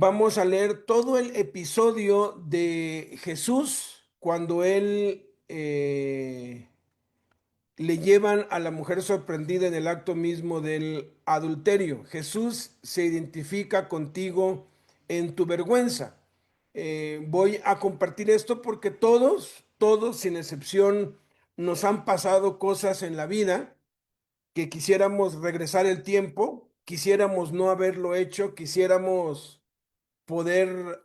Vamos a leer todo el episodio de Jesús cuando él le llevan a la mujer sorprendida en el acto mismo del adulterio. Jesús se identifica contigo en tu vergüenza. Voy a compartir esto porque todos sin excepción, nos han pasado cosas en la vida que quisiéramos regresar el tiempo, quisiéramos no haberlo hecho, quisiéramos poder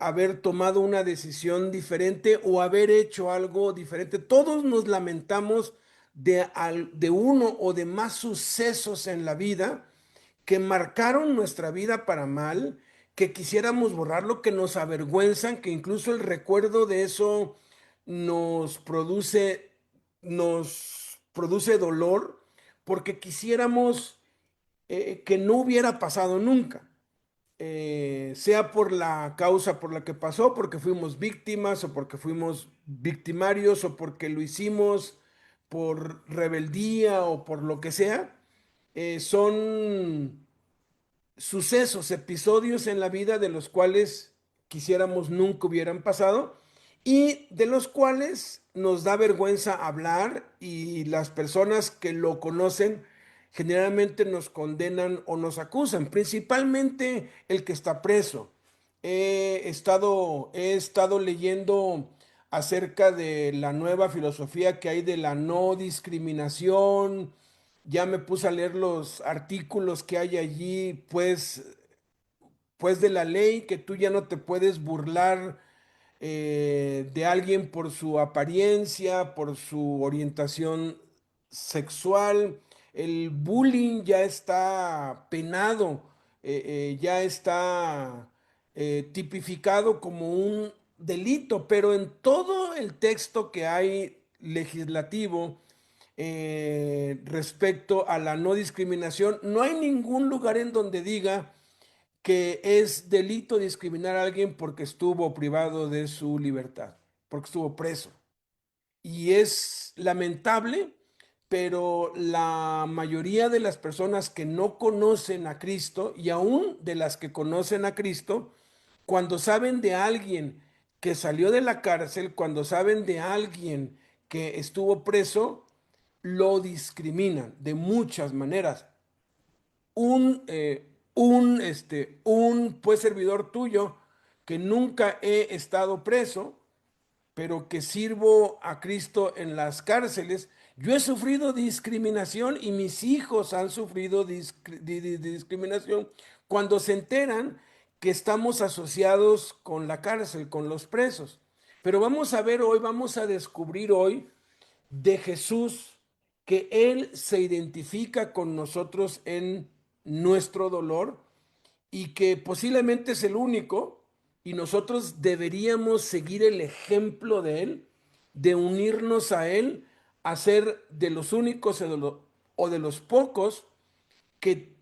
haber tomado una decisión diferente o haber hecho algo diferente. Todos nos lamentamos de uno o de más sucesos en la vida que marcaron nuestra vida para mal, que quisiéramos borrarlo, que nos avergüenzan, que incluso el recuerdo de eso nos produce, nos produce dolor, porque quisiéramos que no hubiera pasado nunca, sea por la causa por la que pasó, porque fuimos víctimas o porque fuimos victimarios o porque lo hicimos por rebeldía o por lo que sea. Son sucesos, episodios en la vida de los cuales quisiéramos nunca hubieran pasado y de los cuales nos da vergüenza hablar, y las personas que lo conocen generalmente nos condenan o nos acusan, principalmente el que está preso. He estado leyendo acerca de la nueva filosofía que hay de la no discriminación. Ya me puse a leer los artículos que hay allí, pues de la ley, que tú ya no te puedes burlar de alguien por su apariencia, por su orientación sexual. El bullying ya está penado, ya está tipificado como un delito, pero en todo el texto que hay legislativo respecto a la no discriminación, no hay ningún lugar en donde diga que es delito discriminar a alguien porque estuvo privado de su libertad, porque estuvo preso. Y es lamentable, pero la mayoría de las personas que no conocen a Cristo, y aún de las que conocen a Cristo, cuando saben de alguien que salió de la cárcel, cuando saben de alguien que estuvo preso, lo discriminan de muchas maneras. Un pues servidor tuyo que nunca he estado preso, pero que sirvo a Cristo en las cárceles, yo he sufrido discriminación y mis hijos han sufrido discriminación cuando se enteran que estamos asociados con la cárcel, con los presos. Pero vamos a ver hoy, vamos a descubrir hoy de Jesús, que Él se identifica con nosotros en nuestro dolor y que posiblemente es el único, y nosotros deberíamos seguir el ejemplo de Él, de unirnos a Él, a ser de los únicos o de los pocos que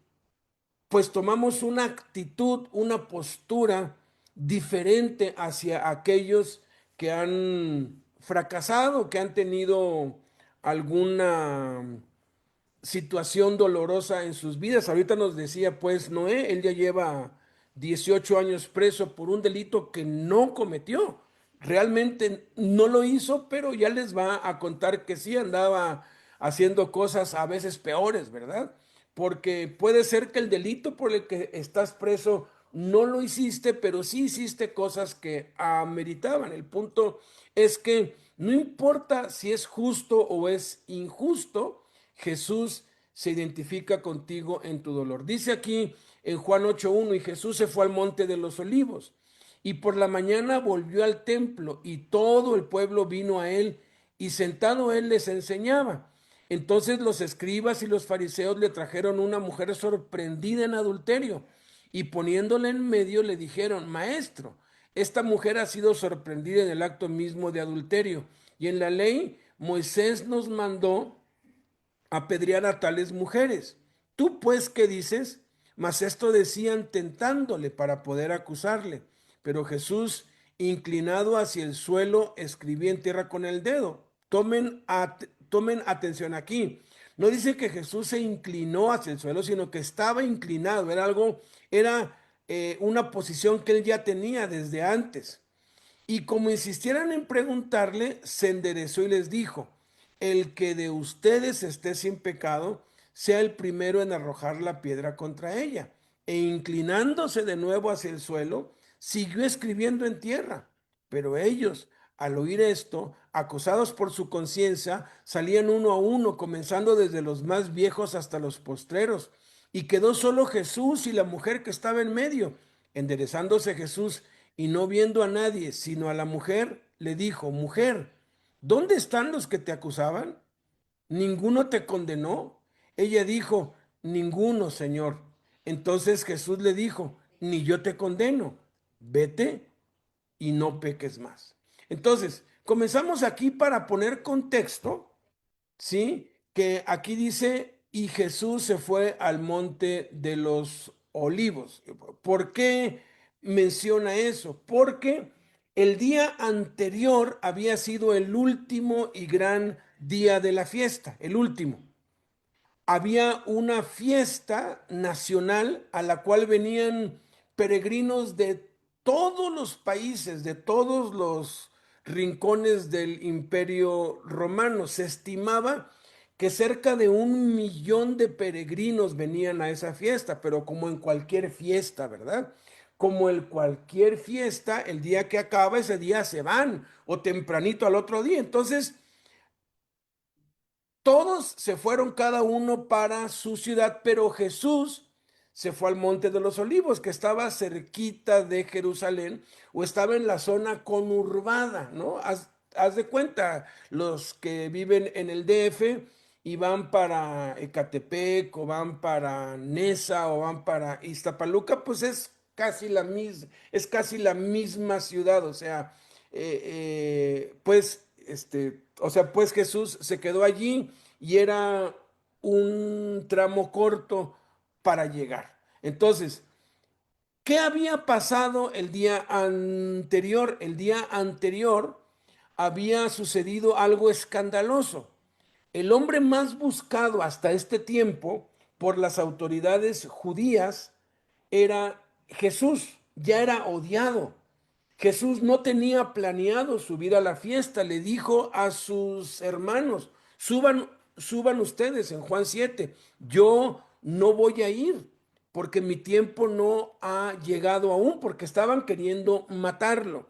pues tomamos una actitud, una postura diferente hacia aquellos que han fracasado, que han tenido alguna situación dolorosa en sus vidas. Ahorita nos decía pues Noé, él ya lleva 18 años preso por un delito que no cometió. Realmente no lo hizo, pero ya les va a contar que sí andaba haciendo cosas a veces peores, ¿verdad? Porque puede ser que el delito por el que estás preso no lo hiciste, pero sí hiciste cosas que ameritaban. El punto es que no importa si es justo o es injusto, Jesús se identifica contigo en tu dolor. Dice aquí en Juan 8:1, y Jesús se fue al monte de los olivos, y por la mañana volvió al templo, y todo el pueblo vino a él, y sentado él les enseñaba. Entonces los escribas y los fariseos le trajeron una mujer sorprendida en adulterio, y poniéndola en medio le dijeron: Maestro, esta mujer ha sido sorprendida en el acto mismo de adulterio, y en la ley Moisés nos mandó apedrear a tales mujeres. ¿Tú pues qué dices? Mas esto decían tentándole para poder acusarle. Pero Jesús, inclinado hacia el suelo, escribía en tierra con el dedo. Tomen atención aquí. No dice que Jesús se inclinó hacia el suelo, sino que estaba inclinado. Era algo, era una posición que él ya tenía desde antes. Y como insistieran en preguntarle, se enderezó y les dijo, el que de ustedes esté sin pecado, sea el primero en arrojar la piedra contra ella. E inclinándose de nuevo hacia el suelo, siguió escribiendo en tierra. Pero ellos, al oír esto, acusados por su conciencia, salían uno a uno, comenzando desde los más viejos hasta los postreros. Y quedó solo Jesús y la mujer que estaba en medio. Enderezándose Jesús y no viendo a nadie, sino a la mujer, le dijo, mujer, ¿dónde están los que te acusaban? ¿Ninguno te condenó? Ella dijo, ninguno, Señor. Entonces Jesús le dijo, ni yo te condeno, vete y no peques más. Entonces, comenzamos aquí para poner contexto, ¿sí? Que aquí dice, y Jesús se fue al monte de los olivos. ¿Por qué menciona eso? Porque el día anterior había sido el último y gran día de la fiesta, el último. Había una fiesta nacional a la cual venían peregrinos de todos los países, de todos los rincones del Imperio Romano. Se estimaba que cerca de 1 millón de peregrinos venían a esa fiesta, pero como en cualquier fiesta, ¿verdad? Como en cualquier fiesta, el día que acaba, ese día se van o tempranito al otro día. Entonces, todos se fueron cada uno para su ciudad, pero Jesús se fue al Monte de los Olivos, que estaba cerquita de Jerusalén o estaba en la zona conurbada, ¿no? Haz de cuenta, los que viven en el DF y van para Ecatepec o van para Nesa o van para Iztapaluca, pues es casi la misma ciudad, o sea, pues Jesús se quedó allí y era un tramo corto para llegar. Entonces, ¿qué había pasado el día anterior? El día anterior había sucedido algo escandaloso. El hombre más buscado hasta este tiempo por las autoridades judías era Jesús, ya era odiado. Jesús no tenía planeado subir a la fiesta, le dijo a sus hermanos, suban ustedes en Juan 7, yo no voy a ir porque mi tiempo no ha llegado aún, porque estaban queriendo matarlo.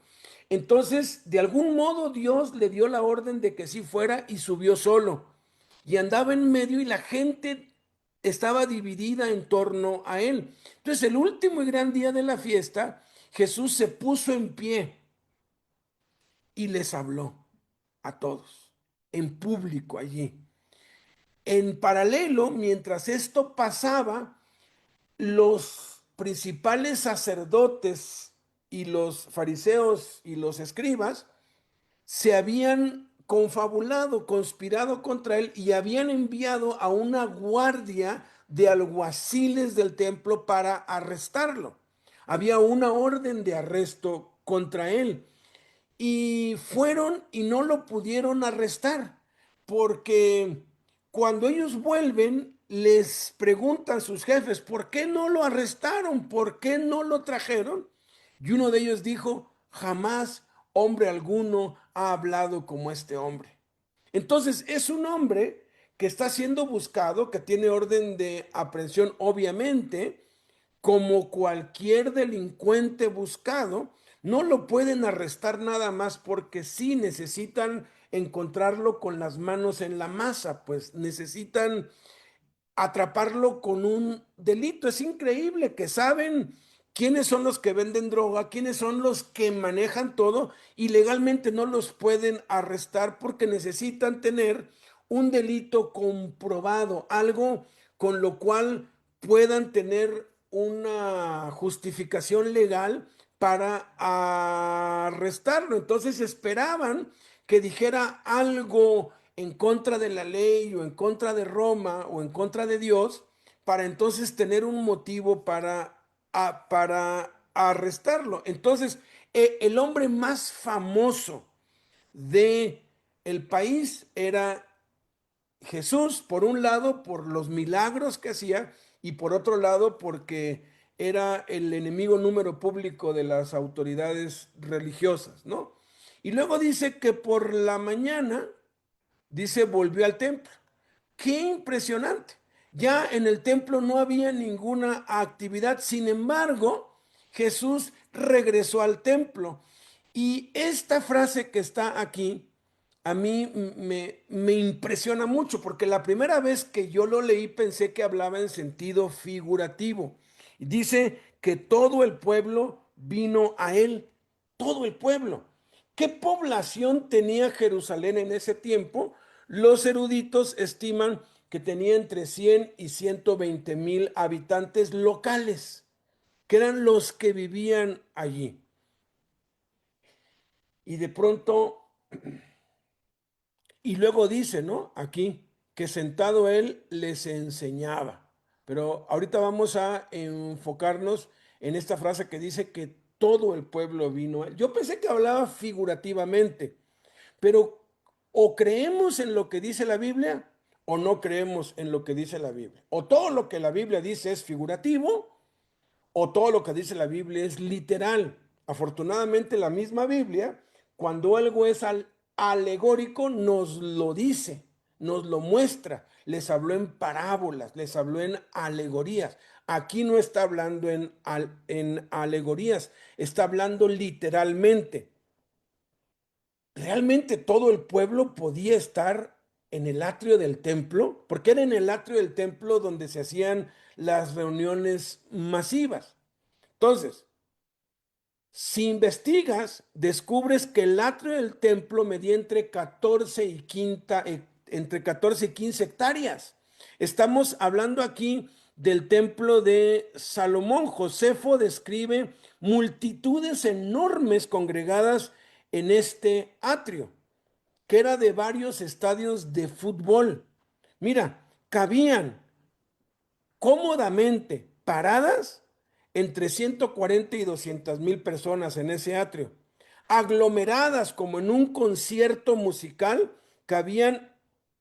Entonces, de algún modo Dios le dio la orden de que sí fuera y subió solo. Y andaba en medio y la gente estaba dividida en torno a él. Entonces, el último y gran día de la fiesta, Jesús se puso en pie y les habló a todos, en público allí. En paralelo, mientras esto pasaba, los principales sacerdotes y los fariseos y los escribas se habían confabulado, conspirado contra él y habían enviado a una guardia de alguaciles del templo para arrestarlo. Había una orden de arresto contra él y fueron y no lo pudieron arrestar porque cuando ellos vuelven les preguntan sus jefes, ¿por qué no lo arrestaron? ¿Por qué no lo trajeron? Y uno de ellos dijo, jamás hombre alguno ha hablado como este hombre. Entonces es un hombre que está siendo buscado, que tiene orden de aprehensión, obviamente, como cualquier delincuente buscado. No lo pueden arrestar nada más porque sí necesitan encontrarlo con las manos en la masa, pues necesitan atraparlo con un delito. Es increíble que saben quiénes son los que venden droga, quiénes son los que manejan todo y legalmente no los pueden arrestar porque necesitan tener un delito comprobado, algo con lo cual puedan tener una justificación legal para arrestarlo. Entonces esperaban que dijera algo en contra de la ley o en contra de Roma o en contra de Dios, para entonces tener un motivo para arrestarlo. Entonces, el hombre más famoso de el país era Jesús, por un lado, por los milagros que hacía, y por otro lado, porque era el enemigo número público de las autoridades religiosas, ¿no? Y luego dice que por la mañana, dice, volvió al templo. ¡Qué impresionante! Ya en el templo no había ninguna actividad, sin embargo, Jesús regresó al templo. Y esta frase que está aquí, a mí me impresiona mucho, porque la primera vez que yo lo leí pensé que hablaba en sentido figurativo. Dice que todo el pueblo vino a él, todo el pueblo. ¿Qué población tenía Jerusalén en ese tiempo? Los eruditos estiman que tenía entre 100 y 120,000 habitantes locales, que eran los que vivían allí. Y de pronto, y luego dice, ¿no? Aquí, que sentado él les enseñaba. Pero ahorita vamos a enfocarnos en esta frase que dice que todo el pueblo vino a él. Yo pensé que hablaba figurativamente, pero o creemos en lo que dice la Biblia o no creemos en lo que dice la Biblia. O todo lo que la Biblia dice es figurativo o todo lo que dice la Biblia es literal. Afortunadamente la misma Biblia, cuando algo es alegórico, nos lo dice, nos lo muestra. Les habló en parábolas, les habló en alegorías. Aquí no está hablando en alegorías, está hablando literalmente. Realmente todo el pueblo podía estar en el atrio del templo, porque era en el atrio del templo donde se hacían las reuniones masivas. Entonces, si investigas, descubres que el atrio del templo medía entre 14 y 15 hectáreas. Estamos hablando aquí del templo de Salomón. Josefo describe multitudes enormes congregadas en este atrio, que era de varios estadios de fútbol. Mira, cabían cómodamente paradas entre 140 y 200,000 personas en ese atrio. Aglomeradas como en un concierto musical, cabían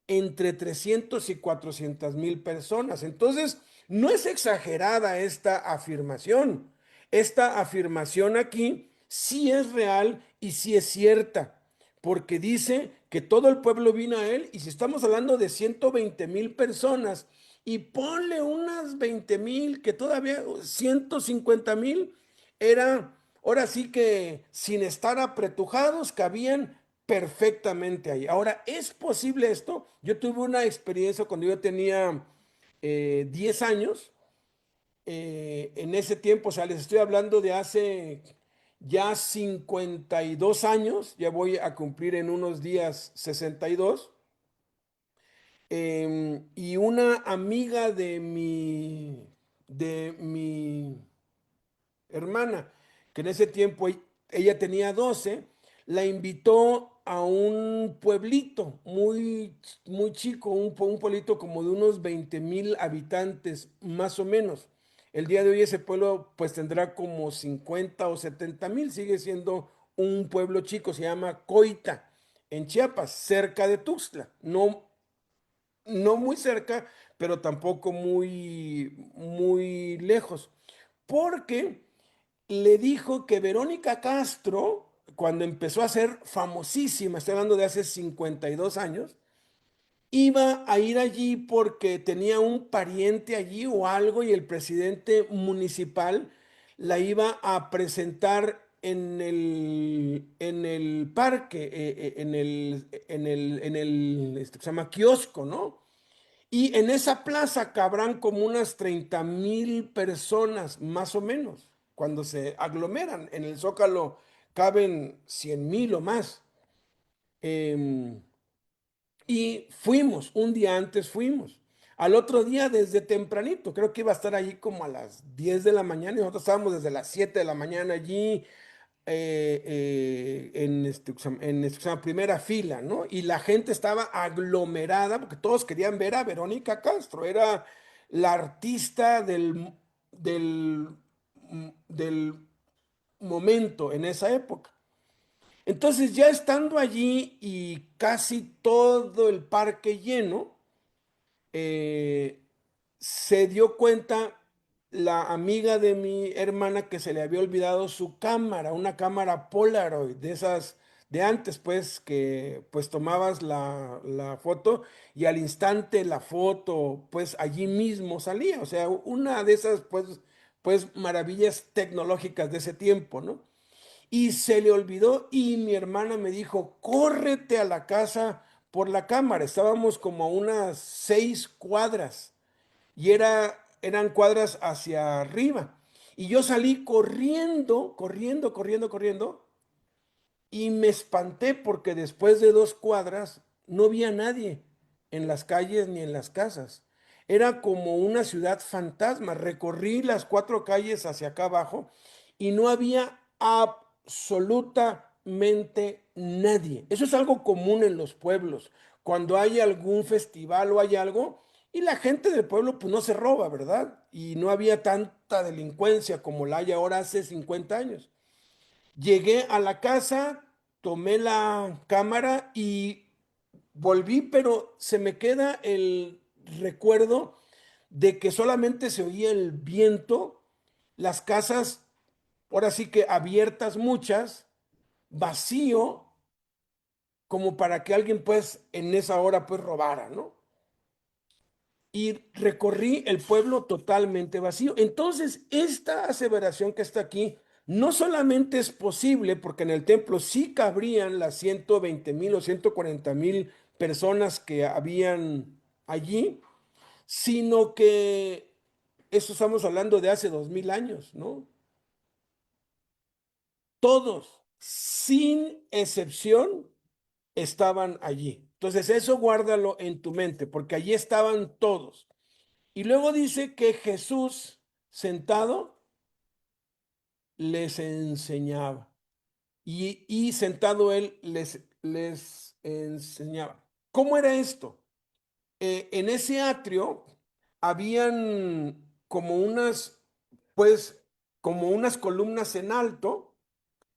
entre 300 y 400,000 personas. Entonces, no es exagerada esta afirmación. Esta afirmación aquí sí es real y sí es cierta, porque dice que todo el pueblo vino a él, y si estamos hablando de 120,000 personas, y ponle unas 20,000, que todavía 150,000, era, ahora sí que sin estar apretujados, cabían perfectamente ahí. Ahora, ¿es posible esto? Yo tuve una experiencia cuando yo tenía 10 años. En ese tiempo, o sea, les estoy hablando de hace ya 52 años, ya voy a cumplir en unos días 62. Y una amiga de mi hermana, que en ese tiempo ella tenía 12, la invitó a un pueblito muy, muy chico, un pueblito como de unos 20,000 habitantes, más o menos. El día de hoy ese pueblo pues tendrá como 50 o 70,000, sigue siendo un pueblo chico, se llama Coita, en Chiapas, cerca de Tuxtla, no muy cerca, pero tampoco muy, muy lejos, porque le dijo que Verónica Castro, cuando empezó a ser famosísima, estoy hablando de hace 52 años, iba a ir allí porque tenía un pariente allí o algo, y el presidente municipal la iba a presentar en el parque, se llama kiosco, ¿no? Y en esa plaza cabrán como unas 30,000 personas, más o menos. Cuando se aglomeran en el Zócalo caben 100,000 o más. Em, y fuimos, un día antes fuimos. Al otro día desde tempranito, creo que iba a estar allí como a las 10 de la mañana, y nosotros estábamos desde las 7 de la mañana allí, en primera fila, ¿no? Y la gente estaba aglomerada porque todos querían ver a Verónica Castro. Era la artista del momento en esa época. Entonces, ya estando allí y casi todo el parque lleno, eh, se dio cuenta la amiga de mi hermana que se le había olvidado su cámara, una cámara Polaroid, de esas de antes, pues, que pues tomabas la foto y al instante la foto, pues, allí mismo salía. O sea, una de esas, pues, maravillas tecnológicas de ese tiempo, ¿no? Y se le olvidó y mi hermana me dijo, córrete a la casa por la cámara. Estábamos como a unas 6 cuadras y eran cuadras hacia arriba. Y yo salí corriendo, corriendo, corriendo, corriendo y me espanté porque después de 2 cuadras no había nadie en las calles ni en las casas. Era como una ciudad fantasma. Recorrí las 4 calles hacia acá abajo y no había absolutamente nadie. Eso es algo común en los pueblos. Cuando hay algún festival o hay algo, y la gente del pueblo pues no se roba, ¿verdad? Y no había tanta delincuencia como la hay ahora hace 50 años. Llegué a la casa, tomé la cámara y volví, pero se me queda el recuerdo de que solamente se oía el viento, las casas, ahora sí que abiertas muchas, vacío, como para que alguien pues en esa hora pues robara, ¿no? Y recorrí el pueblo totalmente vacío. Entonces, esta aseveración que está aquí no solamente es posible porque en el templo sí cabrían las 120,000 o 140,000 personas que habían allí, sino que eso estamos hablando de hace 2000 años, ¿no? Todos, sin excepción, estaban allí. Entonces, eso guárdalo en tu mente, porque allí estaban todos. Y luego dice que Jesús sentado les enseñaba. Y sentado él les enseñaba. ¿Cómo era esto? En ese atrio habían como unas, pues, como unas columnas en alto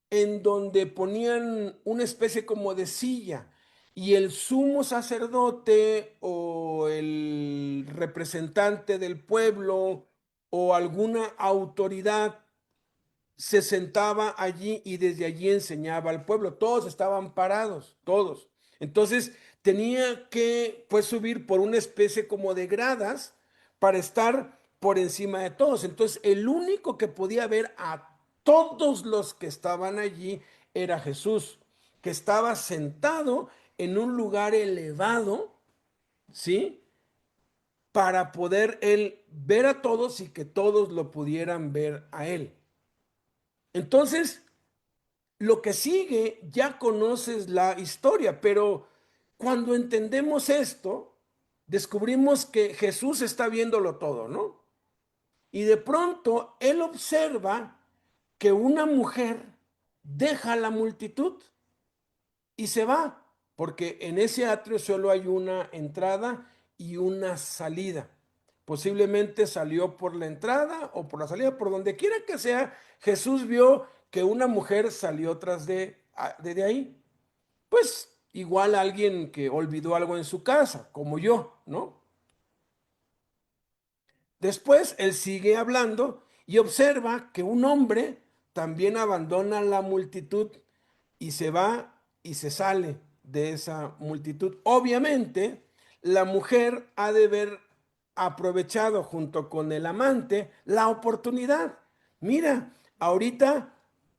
en donde ponían una especie como de silla y el sumo sacerdote o el representante del pueblo o alguna autoridad se sentaba allí y desde allí enseñaba al pueblo. Todos estaban parados, todos. Entonces tenía que pues subir por una especie como de gradas para estar por encima de todos. Entonces el único que podía ver a todos los que estaban allí era Jesús, que estaba sentado en un lugar elevado, ¿sí? Para poder él ver a todos y que todos lo pudieran ver a él. Entonces, lo que sigue, ya conoces la historia, pero cuando entendemos esto, descubrimos que Jesús está viéndolo todo, ¿no? Y de pronto él observa que una mujer deja la multitud y se va, porque en ese atrio solo hay una entrada y una salida. Posiblemente salió por la entrada o por la salida, por donde quiera que sea, Jesús vio que una mujer salió tras de ahí. Pues igual alguien que olvidó algo en su casa, como yo, ¿no? Después él sigue hablando y observa que un hombre también abandona la multitud y se va y se sale de esa multitud. Obviamente, la mujer ha de haber aprovechado junto con el amante la oportunidad. Mira, ahorita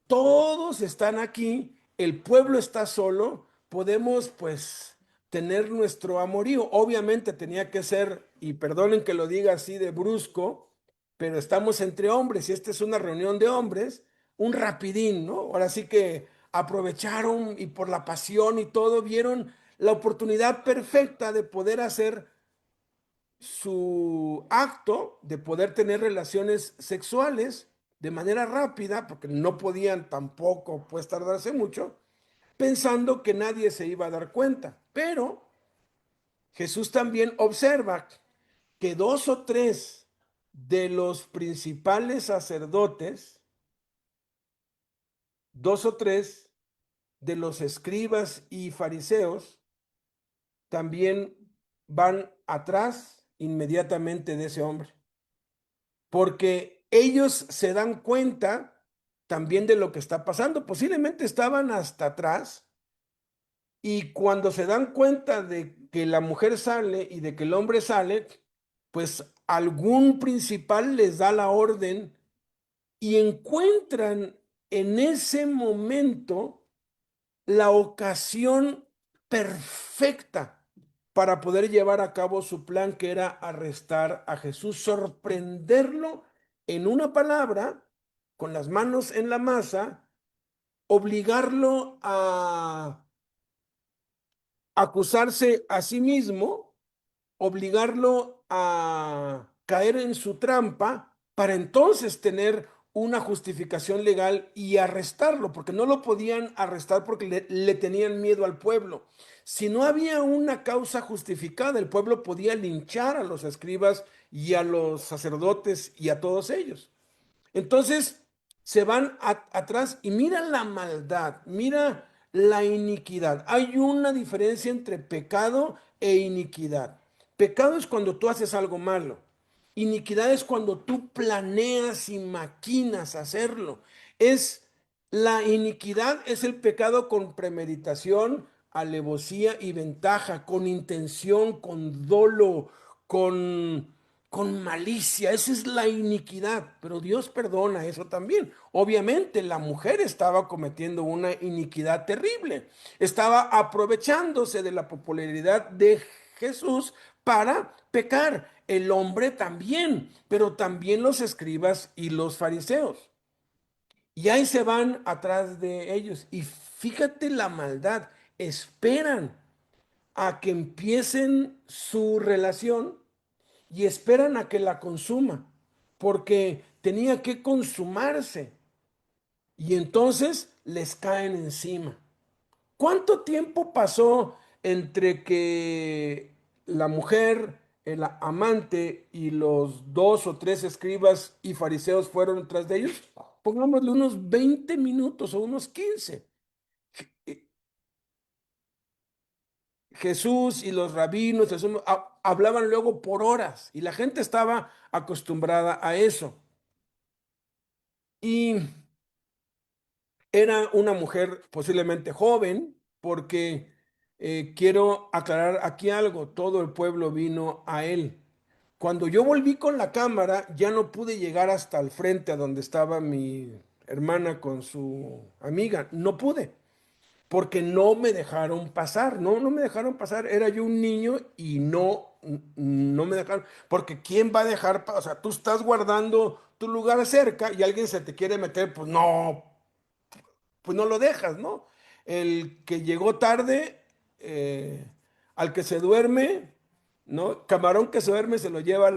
todos están aquí, el pueblo está solo, podemos pues tener nuestro amorío. Obviamente tenía que ser, y perdonen que lo diga así de brusco, pero estamos entre hombres y esta es una reunión de hombres, un rapidín, ¿no? Ahora sí que aprovecharon y por la pasión y todo vieron la oportunidad perfecta de poder hacer su acto, de poder tener relaciones sexuales de manera rápida, porque no podían tampoco pues tardarse mucho, pensando que nadie se iba a dar cuenta. Pero Jesús también observa que 2 o 3 de los principales sacerdotes, 2 o 3 de los escribas y fariseos, también van atrás inmediatamente de ese hombre. porque ellos se dan cuenta también de lo que está pasando. Posiblemente estaban hasta atrás y cuando se dan cuenta de que la mujer sale y de que el hombre sale, pues algún principal les da la orden y encuentran en ese momento la ocasión perfecta para poder llevar a cabo su plan, que era arrestar a Jesús, sorprenderlo en una palabra, con las manos en la masa, obligarlo a acusarse a sí mismo, obligarlo a caer en su trampa para entonces tener una justificación legal y arrestarlo, porque no lo podían arrestar porque le tenían miedo al pueblo. Si no había una causa justificada, el pueblo podía linchar a los escribas y a los sacerdotes y a todos ellos. Entonces se van atrás y mira la maldad, mira la iniquidad. Hay una diferencia entre pecado e iniquidad. Pecado es cuando tú haces algo malo. Iniquidad es cuando tú planeas y maquinas hacerlo. Es la iniquidad es el pecado con premeditación, alevosía y ventaja, con intención, con dolo, con con malicia. Esa es la iniquidad, pero Dios perdona eso también. Obviamente la mujer estaba cometiendo una iniquidad terrible, estaba aprovechándose de la popularidad de Jesús para pecar. El hombre también, pero también los escribas y los fariseos. Y ahí se van atrás de ellos. Y fíjate la maldad, esperan a que empiecen su relación y esperan a que la consuma, porque tenía que consumarse y entonces les caen encima. ¿Cuánto tiempo pasó entre que la mujer, el amante y los dos o tres escribas y fariseos fueron tras de ellos? Pongámosle unos 20 minutos o unos 15. Jesús y los rabinos hablaban luego por horas y la gente estaba acostumbrada a eso. Y era una mujer posiblemente joven, porque quiero aclarar aquí algo, todo el pueblo vino a él. Cuando yo volví con la cámara, ya no pude llegar hasta el frente a donde estaba mi hermana con su amiga, no pude porque no me dejaron pasar, no me dejaron pasar, era yo un niño y no me dejaron, porque ¿quién va a dejar? O sea, tú estás guardando tu lugar cerca y alguien se te quiere meter, pues no lo dejas, ¿no? El que llegó tarde, al que se duerme, ¿no? Camarón que se duerme se lo lleva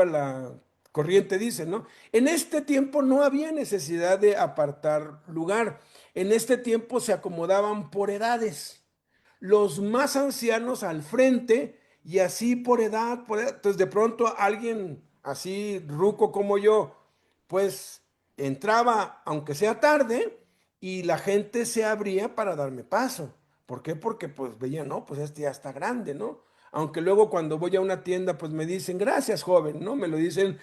la corriente, dice, ¿no? En este tiempo no había necesidad de apartar lugar. En este tiempo se acomodaban por edades. Los más ancianos al frente y así por edad, por edad. Entonces de pronto alguien así ruco como yo, pues entraba, aunque sea tarde, y la gente se abría para darme paso. ¿Por qué? Porque pues veía, no, pues este ya está grande, ¿no? Aunque luego cuando voy a una tienda, pues me dicen, gracias, joven, ¿no? Me lo dicen,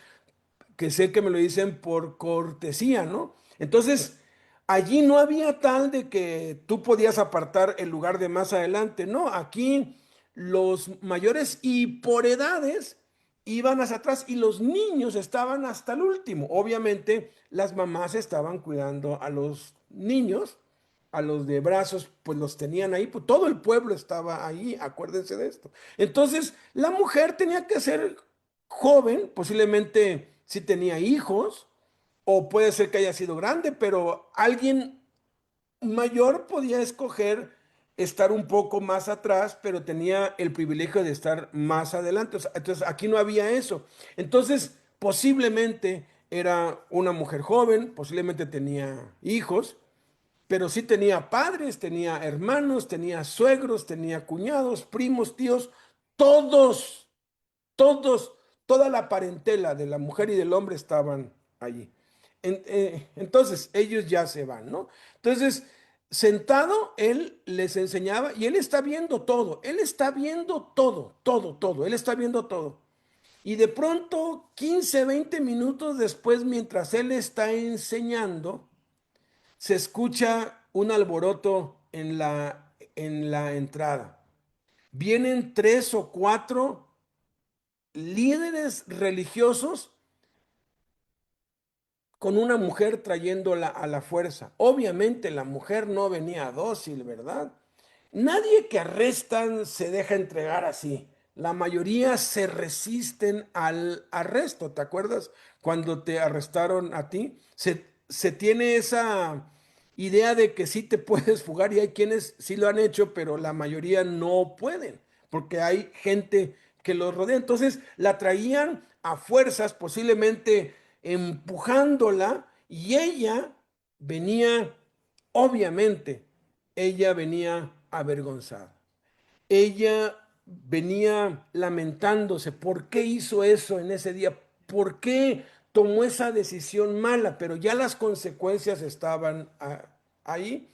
que sé que me lo dicen por cortesía, ¿no? Entonces, allí no había tal de que tú podías apartar el lugar de más adelante, no, aquí los mayores y por edades iban hacia atrás y los niños estaban hasta el último. Obviamente, las mamás estaban cuidando a los niños, a los de brazos, pues los tenían ahí, pues todo el pueblo estaba ahí, acuérdense de esto. Entonces, la mujer tenía que ser joven, posiblemente sí tenía hijos, o puede ser que haya sido grande, pero alguien mayor podía escoger estar un poco más atrás, pero tenía el privilegio de estar más adelante. O sea, entonces, aquí no había eso. Entonces, posiblemente era una mujer joven, posiblemente tenía hijos, pero sí tenía padres, tenía hermanos, tenía suegros, tenía cuñados, primos, tíos, todos todos, toda la parentela de la mujer y del hombre estaban allí. Entonces, ellos ya se van, ¿no? Entonces, sentado, él les enseñaba y él está viendo todo, él está viendo todo, todo, todo, él está viendo todo. Y de pronto, 15, 20 minutos después, mientras él está enseñando, se escucha un alboroto en la entrada. Vienen tres o cuatro líderes religiosos con una mujer trayéndola a la fuerza. Obviamente la mujer no venía dócil, ¿verdad? Nadie que arrestan se deja entregar así. La mayoría se resisten al arresto. ¿Te acuerdas cuando te arrestaron a ti? Se tiene esa idea de que sí te puedes fugar y hay quienes sí lo han hecho, pero la mayoría no pueden, porque hay gente que los rodea. Entonces la traían a fuerzas, posiblemente empujándola, y venía, obviamente, ella venía avergonzada. Ella venía lamentándose. ¿Por qué hizo eso en ese día? ¿Por qué tomó esa decisión mala? Pero ya las consecuencias estaban ahí.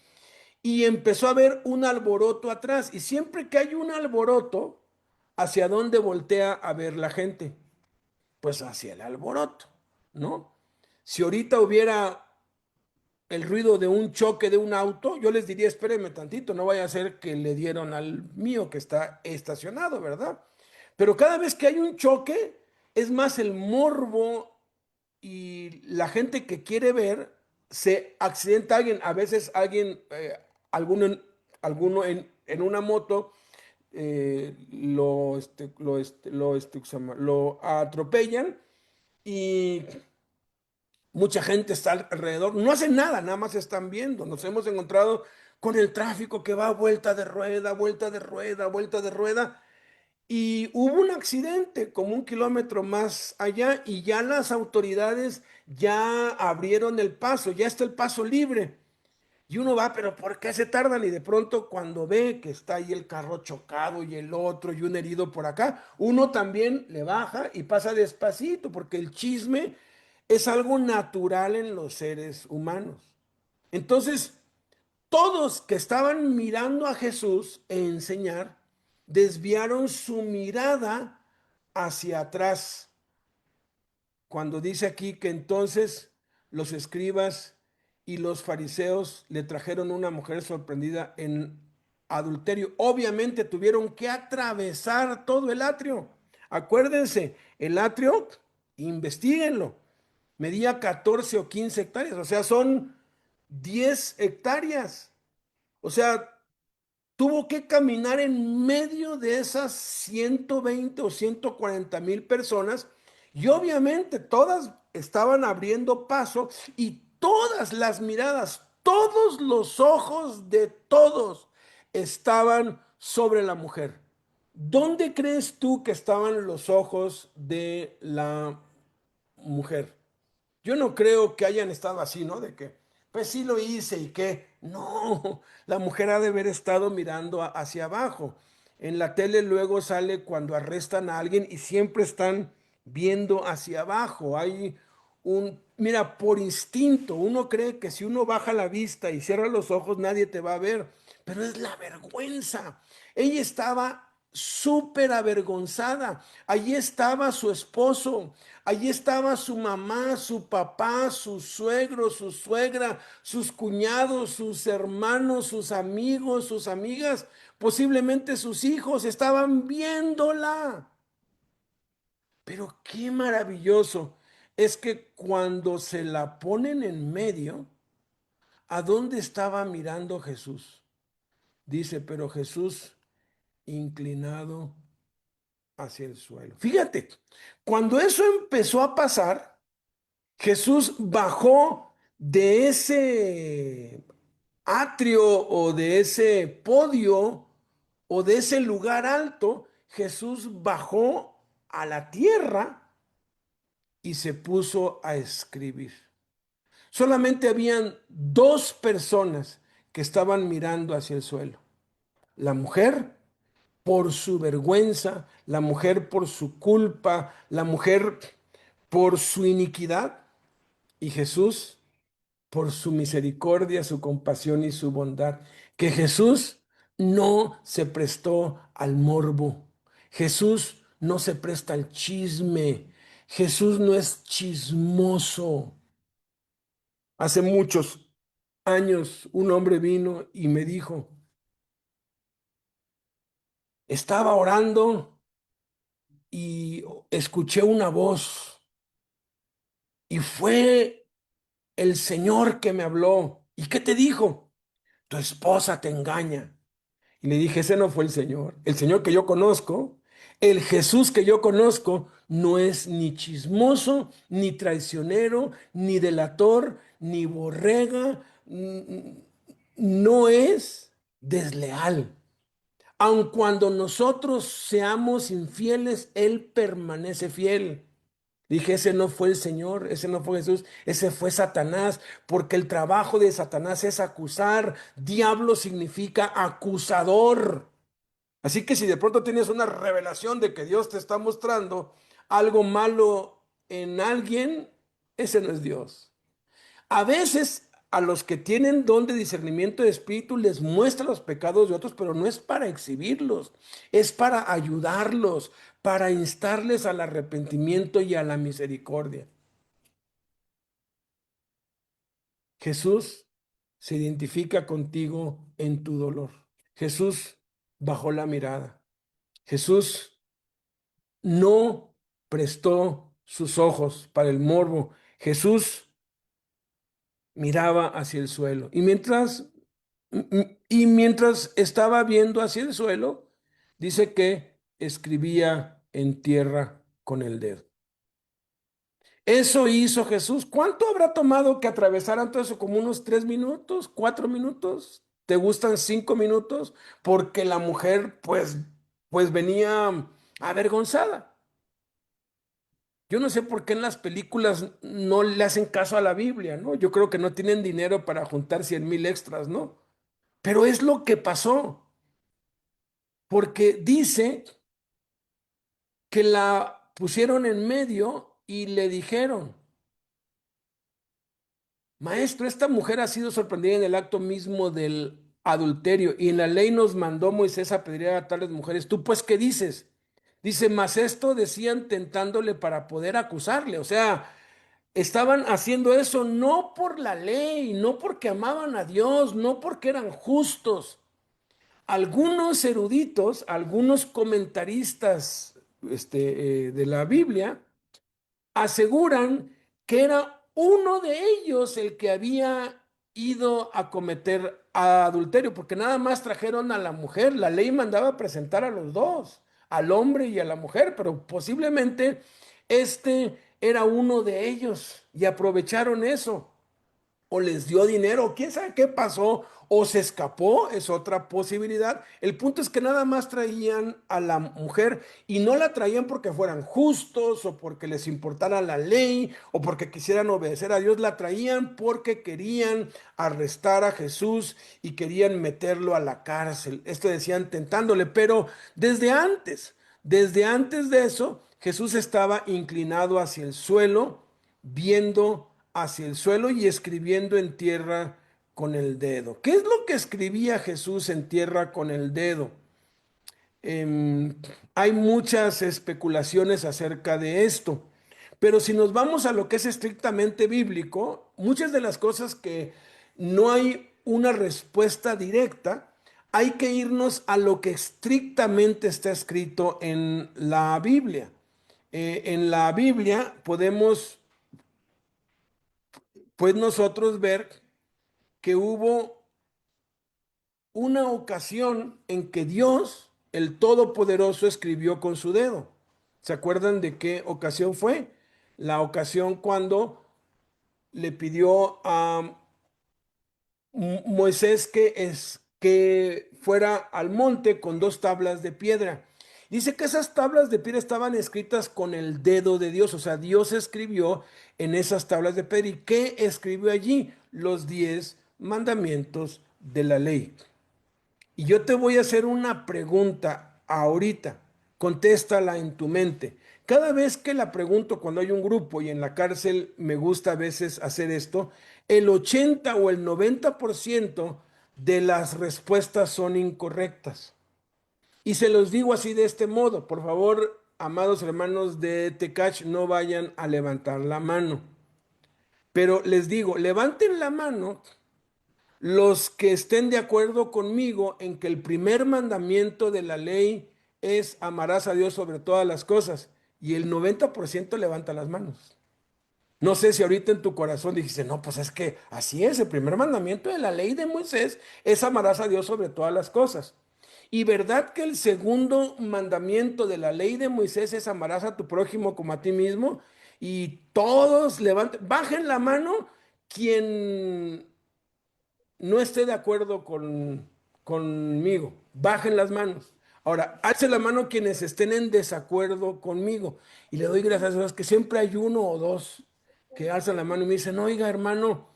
Y empezó a haber un alboroto atrás. Y siempre que hay un alboroto, ¿hacia dónde voltea a ver la gente? Pues hacia el alboroto, ¿no? Si ahorita hubiera el ruido de un choque de un auto, yo les diría, espérenme tantito, no vaya a ser que le dieron al mío que está estacionado, ¿verdad? Pero cada vez que hay un choque, es más el morbo y la gente que quiere ver, se accidenta alguien, a veces alguien, alguno, alguno en una moto, ¿cómo se llama? Lo atropellan y mucha gente está alrededor, no hacen nada, nada más están viendo. Nos hemos encontrado con el tráfico que va a vuelta de rueda, vuelta de rueda, vuelta de rueda. Y hubo un accidente como 1 kilómetro más allá y ya las autoridades ya abrieron el paso, ya está el paso libre. Y uno va, pero ¿por qué se tardan? Y de pronto cuando ve que está ahí el carro chocado y el otro y un herido por acá, uno también le baja y pasa despacito, porque el chisme es algo natural en los seres humanos. Entonces, todos que estaban mirando a Jesús enseñar, desviaron su mirada hacia atrás cuando dice aquí que entonces los escribas y los fariseos le trajeron una mujer sorprendida en adulterio. Obviamente tuvieron que atravesar todo el atrio. Acuérdense, el atrio, investíguenlo, medía 14 o 15 hectáreas, o sea, son 10 hectáreas. O sea, tuvo que caminar en medio de esas 120 o 140,000 personas y obviamente todas estaban abriendo paso y todas las miradas, todos los ojos de todos estaban sobre la mujer. ¿Dónde crees tú que estaban los ojos de la mujer? Yo no creo que hayan estado así, ¿no? De que, pues sí lo hice y qué. No, la mujer ha de haber estado mirando hacia abajo. En la tele luego sale cuando arrestan a alguien y siempre están viendo hacia abajo. Hay mira, por instinto, uno cree que si uno baja la vista y cierra los ojos, nadie te va a ver, pero es la vergüenza. Ella estaba súper avergonzada. Allí estaba su esposo, allí estaba su mamá, su papá, su suegro, su suegra, sus cuñados, sus hermanos, sus amigos, sus amigas, posiblemente sus hijos, estaban viéndola. Pero qué maravilloso es que cuando se la ponen en medio, ¿a dónde estaba mirando Jesús? Dice, pero Jesús inclinado hacia el suelo. Fíjate, cuando eso empezó a pasar, Jesús bajó de ese atrio o de ese podio o de ese lugar alto. Jesús bajó a la tierra y se puso a escribir. Solamente habían dos personas que estaban mirando hacia el suelo. La mujer por su vergüenza, la mujer por su culpa, la mujer por su iniquidad y Jesús por su misericordia, su compasión y su bondad. Que Jesús no se prestó al morbo. Jesús no se presta al chisme. Jesús no es chismoso. Hace muchos años un hombre vino y me dijo, estaba orando y escuché una voz y fue el Señor que me habló. ¿Y qué te dijo? Tu esposa te engaña. Y le dije, ese no fue el Señor. El Señor que yo conozco, el Jesús que yo conozco, no es ni chismoso, ni traicionero, ni delator, ni borrega, no es desleal. Aun cuando nosotros seamos infieles, Él permanece fiel. Dije, ese no fue el Señor, ese no fue Jesús, ese fue Satanás, porque el trabajo de Satanás es acusar. Diablo significa acusador. Así que si de pronto tienes una revelación de que Dios te está mostrando algo malo en alguien, ese no es Dios. A veces a los que tienen don de discernimiento de espíritu les muestra los pecados de otros, pero no es para exhibirlos, es para ayudarlos, para instarles al arrepentimiento y a la misericordia. Jesús se identifica contigo en tu dolor. Jesús bajó la mirada. Jesús no prestó sus ojos para el morbo. Jesús miraba hacia el suelo. Y mientras estaba viendo hacia el suelo, dice que escribía en tierra con el dedo. Eso hizo Jesús. ¿Cuánto habrá tomado que atravesaran todo eso? Como unos 3 minutos, 4 minutos. ¿Te gustan 5 minutos? Porque la mujer, pues venía avergonzada. Yo no sé por qué en las películas no le hacen caso a la Biblia, ¿no? Yo creo que no tienen dinero para juntar 100,000 extras, ¿no? Pero es lo que pasó, porque dice que la pusieron en medio y le dijeron, maestro, esta mujer ha sido sorprendida en el acto mismo del adulterio y en la ley nos mandó Moisés a apedrear a tales mujeres. ¿Tú pues qué dices? Dice, mas esto decían tentándole para poder acusarle. O sea, estaban haciendo eso no por la ley, no porque amaban a Dios, no porque eran justos. Algunos eruditos, algunos comentaristas de la Biblia aseguran que era uno de ellos el que había ido a cometer adulterio, porque nada más trajeron a la mujer. La ley mandaba presentar a los dos, al hombre y a la mujer, pero posiblemente era uno de ellos y aprovecharon eso o les dio dinero, quién sabe qué pasó, o se escapó, es otra posibilidad. El punto es que nada más traían a la mujer y no la traían porque fueran justos o porque les importara la ley o porque quisieran obedecer a Dios, la traían porque querían arrestar a Jesús y querían meterlo a la cárcel. Esto decían tentándole, pero desde antes de eso, Jesús estaba inclinado hacia el suelo, viendo hacia el suelo y escribiendo en tierra con el dedo. ¿Qué es lo que escribía Jesús en tierra con el dedo? Em, Hay muchas especulaciones acerca de esto, pero si nos vamos a lo que es estrictamente bíblico, muchas de las cosas que no hay una respuesta directa, hay que irnos a lo que estrictamente está escrito en la Biblia. En la Biblia podemos, pues nosotros ver que hubo una ocasión en que Dios, el Todopoderoso, escribió con su dedo. ¿Se acuerdan de qué ocasión fue? La ocasión cuando le pidió a Moisés que fuera al monte con 2 tablas de piedra. Dice que esas tablas de piedra estaban escritas con el dedo de Dios, o sea, Dios escribió en esas tablas de piedra. ¿Y qué escribió allí? Los 10 mandamientos de la ley. Y yo te voy a hacer una pregunta ahorita. Contéstala en tu mente. Cada vez que la pregunto cuando hay un grupo y en la cárcel me gusta a veces hacer esto, el 80 o el 90% de las respuestas son incorrectas. Y se los digo así de este modo. Por favor, amados hermanos de Tecach, no vayan a levantar la mano. Pero les digo, levanten la mano los que estén de acuerdo conmigo en que el primer mandamiento de la ley es amarás a Dios sobre todas las cosas. Y el 90% levanta las manos. No sé si ahorita en tu corazón dijiste, no, pues es que así es, el primer mandamiento de la ley de Moisés es amarás a Dios sobre todas las cosas. Y verdad que el segundo mandamiento de la ley de Moisés es amarás a tu prójimo como a ti mismo. Y todos levanten, bajen la mano quien no esté de acuerdo conmigo, bajen las manos. Ahora, alce la mano quienes estén en desacuerdo conmigo. Y le doy gracias a Dios que siempre hay uno o dos que alzan la mano y me dicen, oiga, hermano,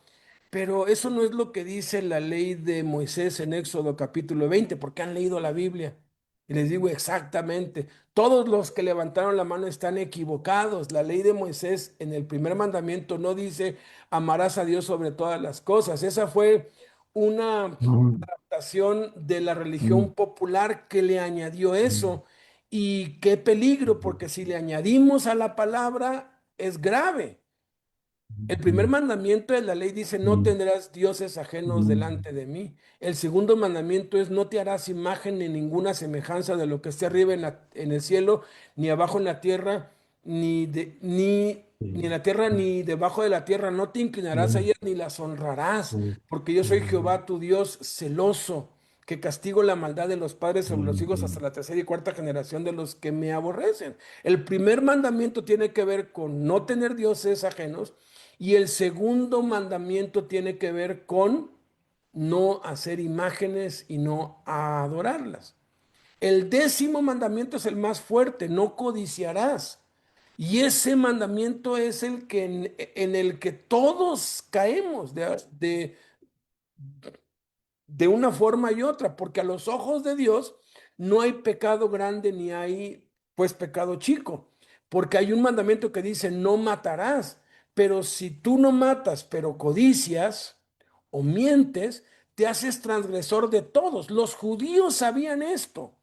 pero eso no es lo que dice la ley de Moisés en Éxodo capítulo 20, porque han leído la Biblia. Y les digo exactamente, todos los que levantaron la mano están equivocados. La ley de Moisés en el primer mandamiento no dice amarás a Dios sobre todas las cosas. Esa fue una Mm, adaptación de la mm, religión popular que le añadió mm, eso. Y qué peligro, mm, porque si le añadimos a la palabra es grave. El primer mm, mandamiento de la ley dice, no mm, tendrás dioses ajenos mm, delante de mí. El segundo mandamiento es, no te harás imagen ni ninguna semejanza de lo que esté arriba en el cielo, ni abajo en la tierra, ni en sí, la tierra, ni debajo de la tierra. No te inclinarás a mm, ellas ni las honrarás, mm, porque yo soy mm, Jehová tu Dios celoso, que castigo la maldad de los padres sobre los hijos hasta mm, la tercera y cuarta generación de los que me aborrecen. El primer mandamiento tiene que ver con no tener dioses ajenos. Y el segundo mandamiento tiene que ver con no hacer imágenes y no adorarlas. El décimo mandamiento es el más fuerte, no codiciarás. Y ese mandamiento es el que en el que todos caemos de una forma y otra, porque a los ojos de Dios no hay pecado grande ni hay pues pecado chico, porque hay un mandamiento que dice no matarás, pero si tú no matas, pero codicias o mientes, te haces transgresor de todos. Los judíos sabían esto,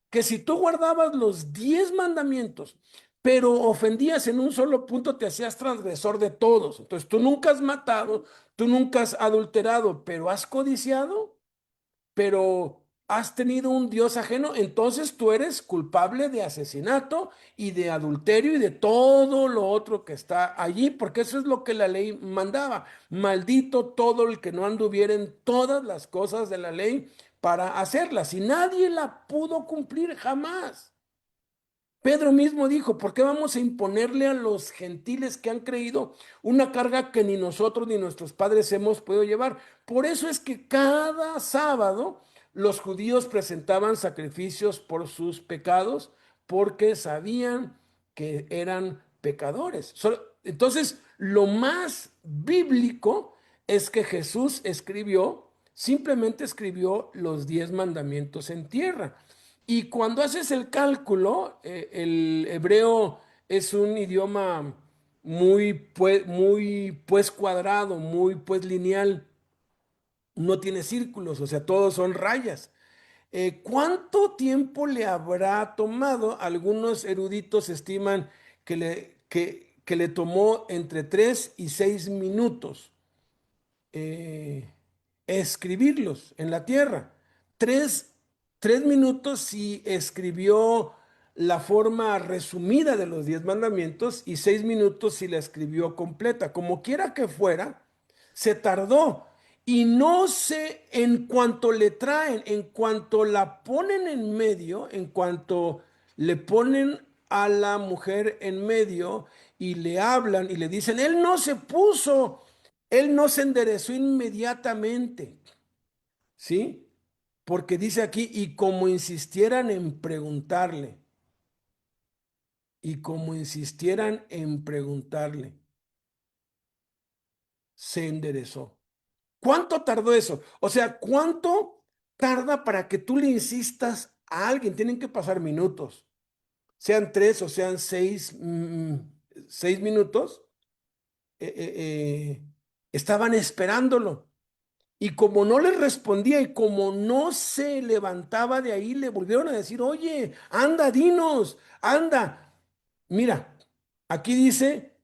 que si tú guardabas los 10 mandamientos, pero ofendías en un solo punto, te hacías transgresor de todos. Entonces tú nunca has matado, tú nunca has adulterado, pero has codiciado, pero has tenido un Dios ajeno, entonces tú eres culpable de asesinato y de adulterio y de todo lo otro que está allí, porque eso es lo que la ley mandaba. Maldito todo el que no anduviera en todas las cosas de la ley para hacerlas, y nadie la pudo cumplir jamás. Pedro mismo dijo, ¿por qué vamos a imponerle a los gentiles que han creído una carga que ni nosotros ni nuestros padres hemos podido llevar? Por eso es que cada sábado los judíos presentaban sacrificios por sus pecados, porque sabían que eran pecadores. Entonces, lo más bíblico es que Jesús escribió, simplemente escribió los 10 mandamientos en tierra. Y cuando haces el cálculo, el hebreo es un idioma muy pues cuadrado, muy pues lineal, no tiene círculos, o sea, todos son rayas. ¿Cuánto tiempo le habrá tomado? Algunos eruditos estiman que le tomó entre 3 y 6 minutos eh, escribirlos en la tierra. Tres, 3 minutos si escribió la forma resumida de los 10 mandamientos y 6 minutos si la escribió completa. Como quiera que fuera, se tardó. Y no sé, en cuanto le traen, en cuanto la ponen en medio, en cuanto le ponen a la mujer en medio y le hablan y le dicen, él no se enderezó inmediatamente, ¿sí? Porque dice aquí, y como insistieran en preguntarle, y como insistieran en preguntarle, se enderezó. ¿Cuánto tardó eso? O sea, ¿cuánto tarda para que tú le insistas a alguien? Tienen que pasar minutos, sean 3 o sean 6 minutos. Estaban esperándolo. Y como no les respondía y como no se levantaba de ahí, le volvieron a decir, oye, anda, dinos, anda. Mira, aquí dice,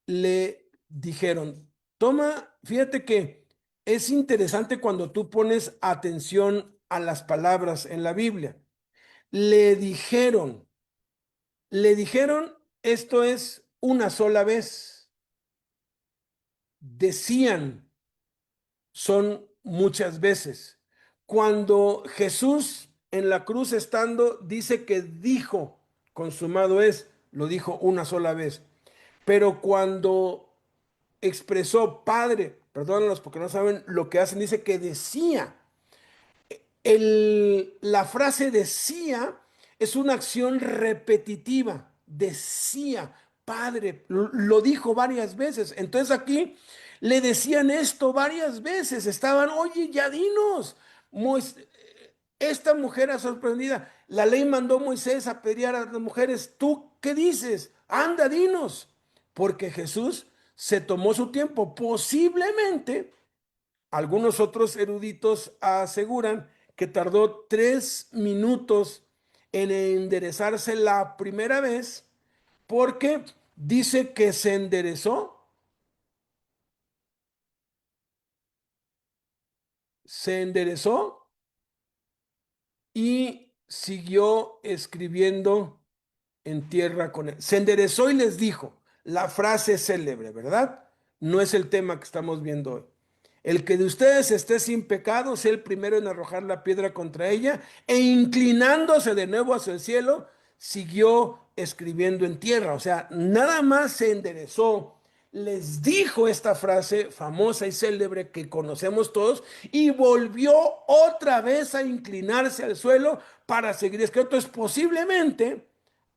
le dijeron, toma, fíjate que es interesante cuando tú pones atención a las palabras en la Biblia. Le dijeron, le dijeron, esto es una sola vez. Decían, son muchas veces. Cuando Jesús en la cruz estando dice que dijo, consumado es, lo dijo una sola vez. Pero cuando expresó Padre, perdónanos porque no saben lo que hacen, dice que decía. La frase decía es una acción repetitiva. Decía, Padre, lo dijo varias veces. Entonces aquí le decían esto varias veces. Estaban, oye, ya dinos. Mois- Esta mujer es sorprendida. La ley mandó a Moisés a pedir a las mujeres, ¿tú qué dices? Anda, dinos. Porque Jesús se tomó su tiempo. Posiblemente algunos otros eruditos aseguran que tardó 3 minutos en enderezarse la primera vez porque dice que se enderezó y siguió escribiendo en tierra con él. Se enderezó y les dijo, la frase célebre, ¿verdad? No es el tema que estamos viendo hoy. El que de ustedes esté sin pecado, sea el primero en arrojar la piedra contra ella, e inclinándose de nuevo hacia el cielo, siguió escribiendo en tierra. O sea, nada más se enderezó, les dijo esta frase famosa y célebre que conocemos todos, y volvió otra vez a inclinarse al suelo para seguir escribiendo. Entonces, posiblemente,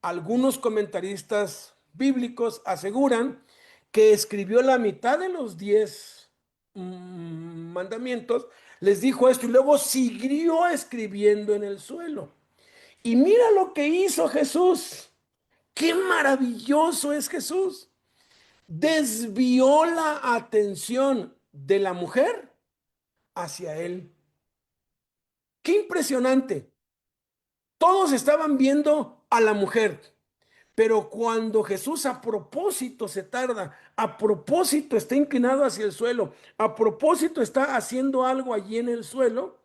algunos comentaristas bíblicos aseguran que escribió la mitad de los 10 mandamientos, les dijo esto y luego siguió escribiendo en el suelo. Y mira lo que hizo Jesús. Qué maravilloso es Jesús. Desvió la atención de la mujer hacia él. Qué impresionante. Todos estaban viendo a la mujer. Pero cuando Jesús a propósito se tarda, a propósito está inclinado hacia el suelo, a propósito está haciendo algo allí en el suelo,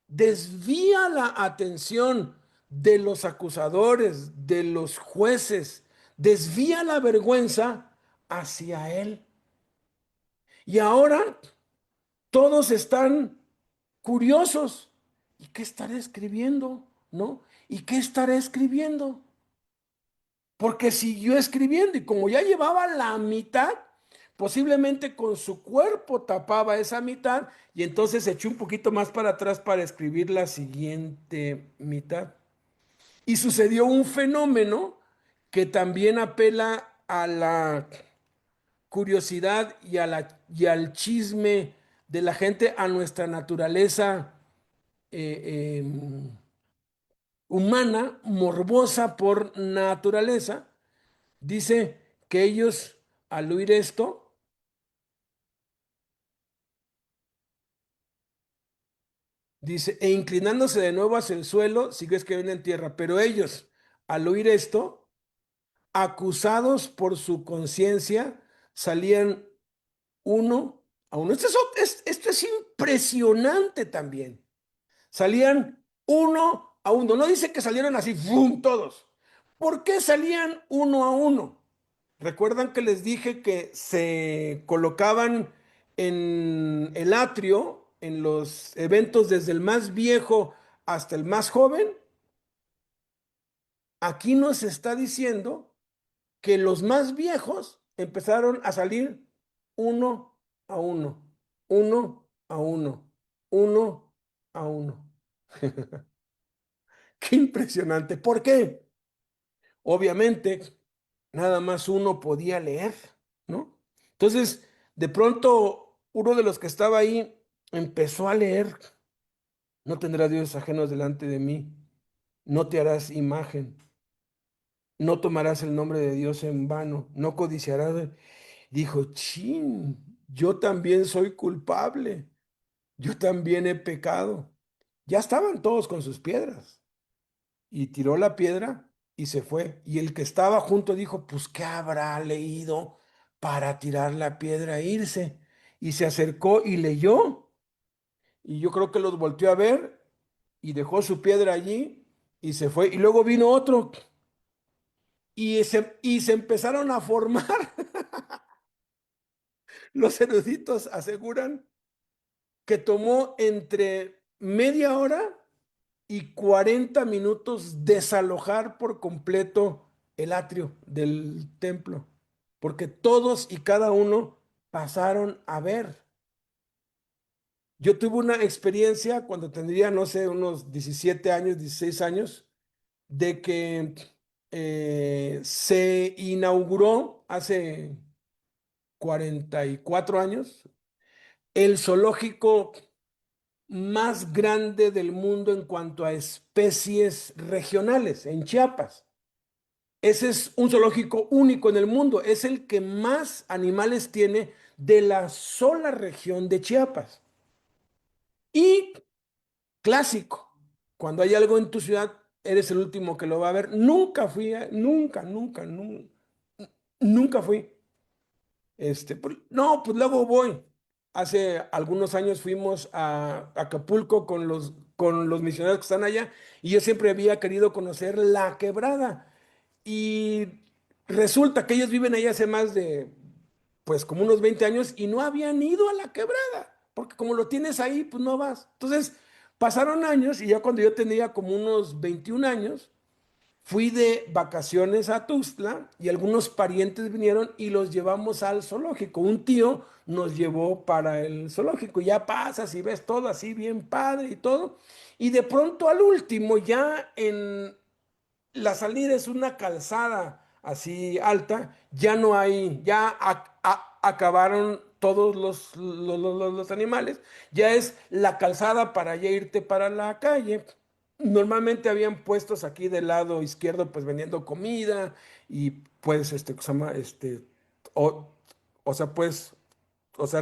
desvía la atención de los acusadores, de los jueces, desvía la vergüenza hacia él. Y ahora todos están curiosos. ¿Y qué estará escribiendo? ¿No? ¿Y qué estará escribiendo? Porque siguió escribiendo y como ya llevaba la mitad, posiblemente con su cuerpo tapaba esa mitad y entonces se echó un poquito más para atrás para escribir la siguiente mitad. Y sucedió un fenómeno que también apela a la curiosidad y al chisme de la gente, a nuestra naturaleza humana, morbosa por naturaleza. Dice que ellos, al oír esto, dice, e inclinándose de nuevo hacia el suelo, siguió escribiendo en tierra. Pero ellos, al oír esto, acusados por su conciencia, salían uno a uno. Esto es impresionante también. Salían uno a uno. No dice que salieron así, ¡fum! Todos. ¿Por qué salían uno a uno? ¿Recuerdan que les dije que se colocaban en el atrio, en los eventos desde el más viejo hasta el más joven? Aquí nos está diciendo que los más viejos empezaron a salir uno a uno, uno a uno, uno a uno. Qué impresionante. ¿Por qué? Obviamente, nada más uno podía leer, ¿no? Entonces, de pronto, uno de los que estaba ahí empezó a leer, no tendrás dioses ajenos delante de mí, no te harás imagen, no tomarás el nombre de Dios en vano, no codiciarás. Dijo, chin, yo también soy culpable, yo también he pecado. Ya estaban todos con sus piedras y tiró la piedra y se fue. Y el que estaba junto dijo, pues, ¿qué habrá leído para tirar la piedra e irse? Y se acercó y leyó. Y yo creo que los volteó a ver y dejó su piedra allí y se fue. Y luego vino otro y se empezaron a formar. Los eruditos aseguran que tomó entre media hora y 40 minutos desalojar por completo el atrio del templo, porque todos y cada uno pasaron a ver. Yo tuve una experiencia cuando tendría, no sé, unos 17 años, 16 años, de que se inauguró hace 44 años el zoológico más grande del mundo en cuanto a especies regionales, en Chiapas. Ese es un zoológico único en el mundo, es el que más animales tiene de la sola región de Chiapas. Y clásico, cuando hay algo en tu ciudad, eres el último que lo va a ver. Nunca fui, nunca fui. No, pues luego voy. Hace algunos años fuimos a Acapulco con los misioneros que están allá y yo siempre había querido conocer La Quebrada. Y resulta que ellos viven ahí hace más de, pues como unos 20 años y no habían ido a La Quebrada, porque como lo tienes ahí, pues no vas. Entonces, pasaron años y ya cuando yo tenía como unos 21 años, fui de vacaciones a Tuxtla y algunos parientes vinieron y los llevamos al zoológico. Un tío nos llevó para el zoológico. Ya pasas y ves todo así bien padre y todo. Y de pronto al último, ya en la salida es una calzada así alta, ya no hay, ya acabaron todos los animales, ya es la calzada para ya irte para la calle. Normalmente habían puestos aquí del lado izquierdo, pues vendiendo comida y pues, ¿cómo se llama? O, o sea, pues, o sea,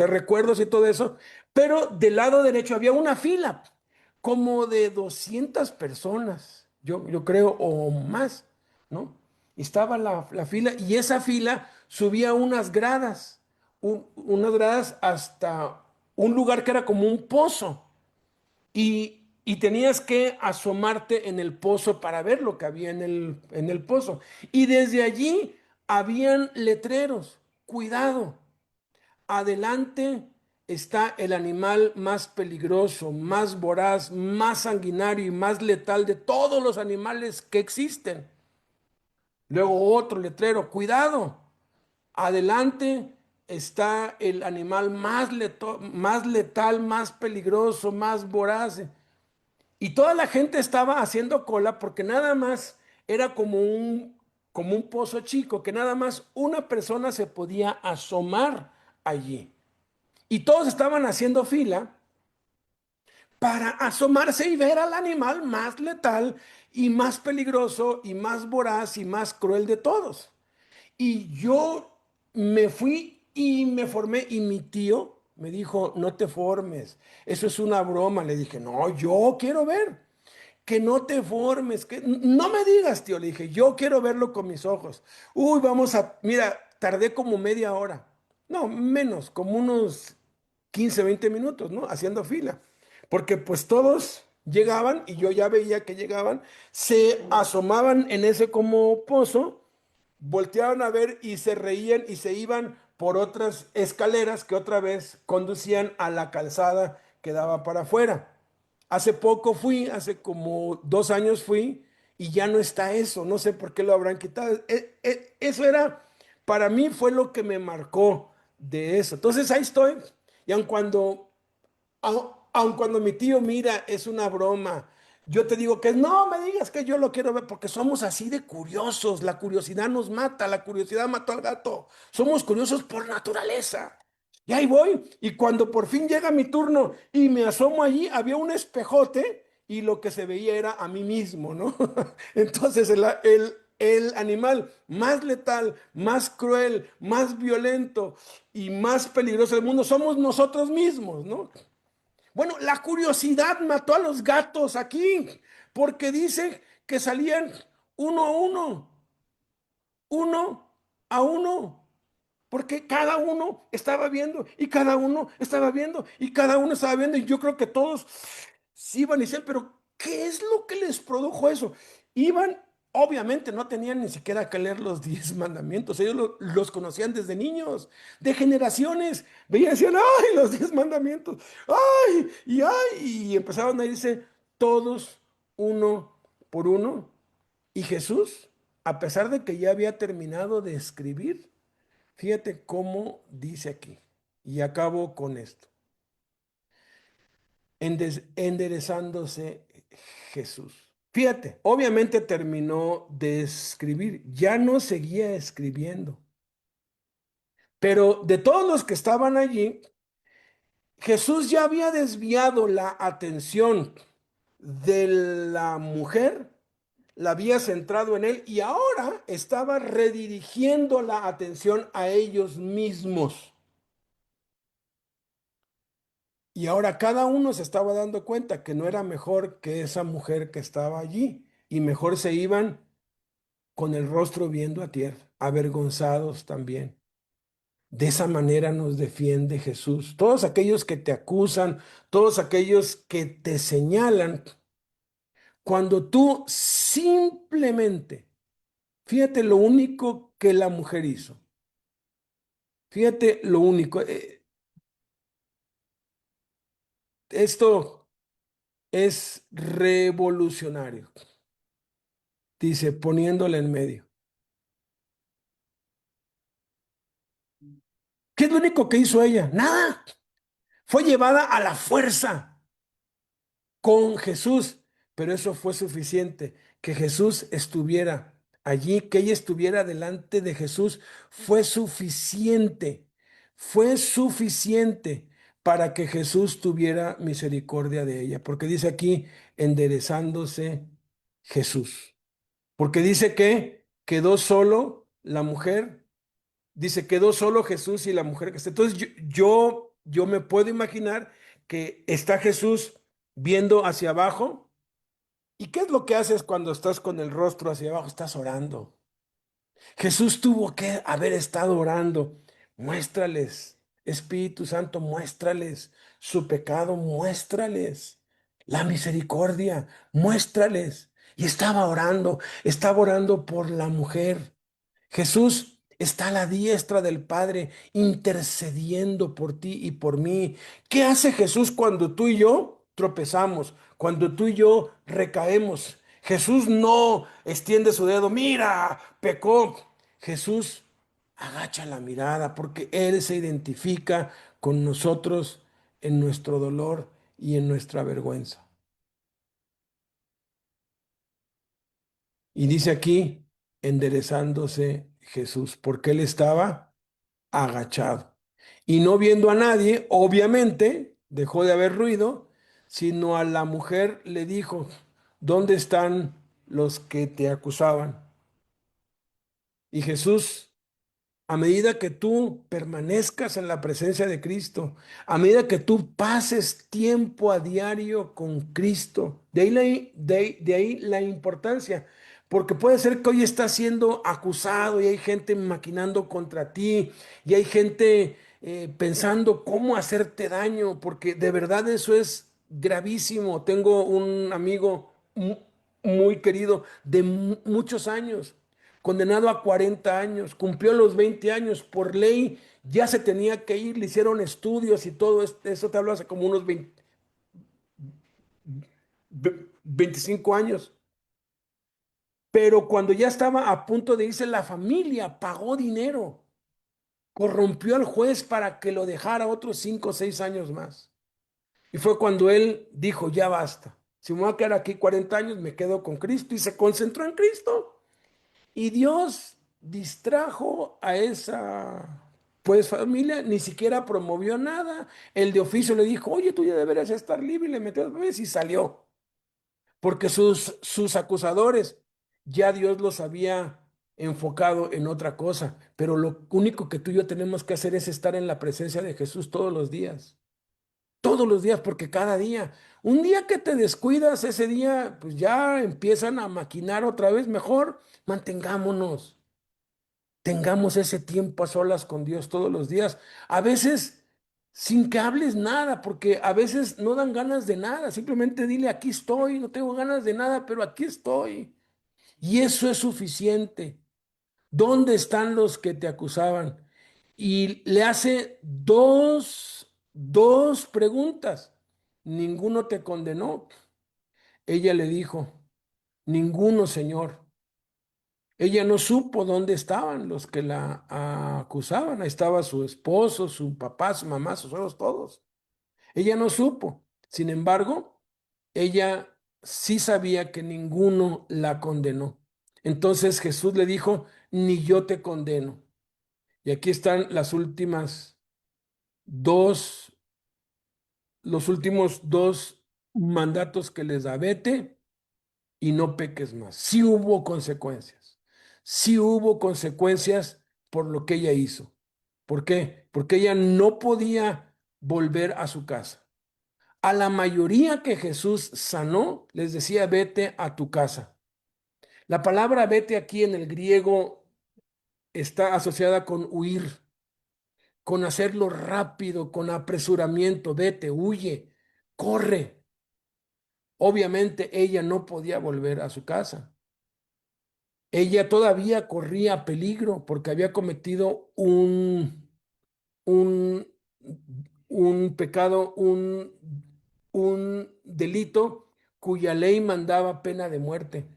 recuerdos y todo eso, pero del lado derecho había una fila, como de 200 personas, yo creo, o más, ¿no? Y estaba la fila, y esa fila subía unas gradas hasta un lugar que era como un pozo, y tenías que asomarte en el pozo para ver lo que había en el pozo. Y desde allí habían letreros, cuidado. Adelante está el animal más peligroso, más voraz, más sanguinario y más letal de todos los animales que existen. Luego otro letrero, cuidado, adelante está el animal más letal, más peligroso, más voraz. Y toda la gente estaba haciendo cola porque nada más era como un pozo chico, que nada más una persona se podía asomar allí. Y todos estaban haciendo fila para asomarse y ver al animal más letal y más peligroso y más voraz y más cruel de todos. Y yo me fui y me formé y mi tío me dijo, no te formes, eso es una broma. Le dije, no, yo quiero ver, que no te formes, que no me digas, tío. Le dije, yo quiero verlo con mis ojos. Uy, mira, tardé como media hora, no, menos, como unos 15, 20 minutos, ¿no? Haciendo fila. Porque pues todos llegaban y yo ya veía que llegaban, se asomaban en ese como pozo, volteaban a ver y se reían y se iban por otras escaleras que otra vez conducían a la calzada que daba para afuera. Hace poco fui, hace como 2 años fui y ya no está eso, no sé por qué lo habrán quitado. Eso era, para mí fue lo que me marcó de eso. Entonces ahí estoy. Y aun cuando mi tío mira, es una broma. Yo te digo que no me digas que yo lo quiero ver porque somos así de curiosos. La curiosidad nos mata, la curiosidad mató al gato. Somos curiosos por naturaleza. Y ahí voy. Y cuando por fin llega mi turno y me asomo allí, había un espejote y lo que se veía era a mí mismo, ¿no? Entonces el animal más letal, más cruel, más violento y más peligroso del mundo somos nosotros mismos, ¿no? Bueno, la curiosidad mató a los gatos aquí, porque dice que salían uno a uno, uno a uno. Porque cada uno estaba viendo y cada uno estaba viendo y cada uno estaba viendo. Y yo creo que todos sí iban y decían, pero ¿qué es lo que les produjo eso? Iban, obviamente no tenían ni siquiera que leer los 10 mandamientos. Ellos los conocían desde niños, de generaciones. Veían y decían, ¡ay, los 10 mandamientos! ¡Ay! Y ¡ay! Y empezaban a irse todos uno por uno. Y Jesús, a pesar de que ya había terminado de escribir, fíjate cómo dice aquí, y acabo con esto, enderezándose Jesús. Fíjate, obviamente terminó de escribir, ya no seguía escribiendo, pero de todos los que estaban allí, Jesús ya había desviado la atención de la mujer, la había centrado en él y ahora estaba redirigiendo la atención a ellos mismos. Y ahora cada uno se estaba dando cuenta que no era mejor que esa mujer que estaba allí. Y mejor se iban con el rostro viendo a tierra, avergonzados también. De esa manera nos defiende Jesús. Todos aquellos que te acusan, todos aquellos que te señalan, cuando tú simplemente, fíjate lo único que la mujer hizo. Fíjate lo único. Esto es revolucionario. Dice, poniéndole en medio. ¿Qué es lo único que hizo ella? Nada. Fue llevada a la fuerza con Jesús, pero eso fue suficiente. Que Jesús estuviera allí, que ella estuviera delante de Jesús, fue suficiente. Fue suficiente para que Jesús tuviera misericordia de ella. Porque dice aquí, enderezándose Jesús. Porque dice que quedó solo la mujer. Dice, quedó solo Jesús y la mujer que está. Entonces yo me puedo imaginar que está Jesús viendo hacia abajo. ¿Y qué es lo que haces cuando estás con el rostro hacia abajo? Estás orando. Jesús tuvo que haber estado orando. Muéstrales, Espíritu Santo, muéstrales su pecado, muéstrales la misericordia, muéstrales. Y estaba orando por la mujer. Jesús está a la diestra del Padre intercediendo por ti y por mí. ¿Qué hace Jesús cuando tú y yo tropezamos? Cuando tú y yo recaemos. Jesús no extiende su dedo, mira, pecó. Jesús agacha la mirada porque Él se identifica con nosotros en nuestro dolor y en nuestra vergüenza. Y dice aquí, enderezándose Jesús, porque Él estaba agachado. Y no viendo a nadie, obviamente, dejó de haber ruido, sino a la mujer le dijo, ¿dónde están los que te acusaban? Y Jesús, a medida que tú permanezcas en la presencia de Cristo, a medida que tú pases tiempo a diario con Cristo, de ahí la importancia, porque puede ser que hoy estás siendo acusado y hay gente maquinando contra ti y hay gente pensando cómo hacerte daño, porque de verdad eso es gravísimo. Tengo un amigo muy querido de muchos años condenado a 40 años, cumplió los 20 años, por ley ya se tenía que ir, le hicieron estudios y todo eso te hablo hace como unos 25 años. Pero cuando ya estaba a punto de irse, la familia pagó dinero, corrompió al juez para que lo dejara otros 5 o 6 años más. Y fue cuando él dijo, ya basta. Si me voy a quedar aquí 40 años, me quedo con Cristo y se concentró en Cristo. Y Dios distrajo a esa pues familia, ni siquiera promovió nada. El de oficio le dijo, oye, tú ya deberías estar libre, y le metió 2 veces y salió. Porque sus acusadores, ya Dios los había enfocado en otra cosa. Pero lo único que tú y yo tenemos que hacer es estar en la presencia de Jesús todos los días. todos los días, porque cada día, un día que te descuidas, ese día, pues ya empiezan a maquinar otra vez. Mejor mantengámonos, tengamos ese tiempo a solas con Dios todos los días. A veces sin que hables nada, porque a veces no dan ganas de nada. Simplemente dile, aquí estoy, no tengo ganas de nada, pero aquí estoy. Y eso es suficiente. ¿Dónde están los que te acusaban? Y le hace dos preguntas. ¿Ninguno te condenó? Ella le dijo, ninguno, Señor. Ella no supo dónde estaban los que la acusaban. Ahí estaba su esposo, su papá, su mamá, sus hijos, todos. Ella no supo. Sin embargo, ella sí sabía que ninguno la condenó. Entonces Jesús le dijo, ni yo te condeno. Y aquí están dos, los últimos dos mandatos que les da: vete y no peques más. Sí hubo consecuencias. Sí hubo consecuencias por lo que ella hizo. ¿Por qué? Porque ella no podía volver a su casa. A la mayoría que Jesús sanó, les decía, vete a tu casa. La palabra vete aquí en el griego está asociada con huir, con hacerlo rápido, con apresuramiento. Vete, huye, corre. Obviamente ella no podía volver a su casa. Ella todavía corría peligro porque había cometido un, un pecado, un delito cuya ley mandaba pena de muerte.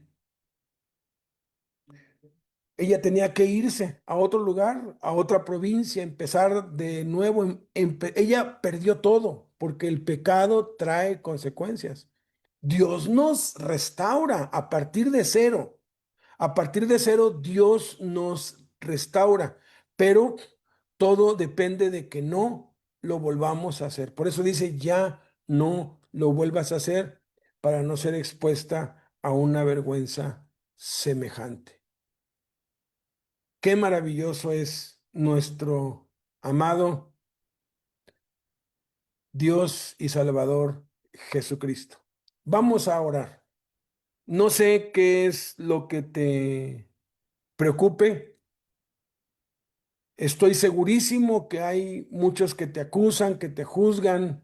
Ella tenía que irse a otro lugar, a otra provincia, empezar de nuevo. Ella perdió todo porque el pecado trae consecuencias. Dios nos restaura a partir de cero. A partir de cero, Dios nos restaura, pero todo depende de que no lo volvamos a hacer. Por eso dice, ya no lo vuelvas a hacer para no ser expuesta a una vergüenza semejante. Qué maravilloso es nuestro amado Dios y Salvador Jesucristo. Vamos a orar. No sé qué es lo que te preocupe. Estoy segurísimo que hay muchos que te acusan, que te juzgan,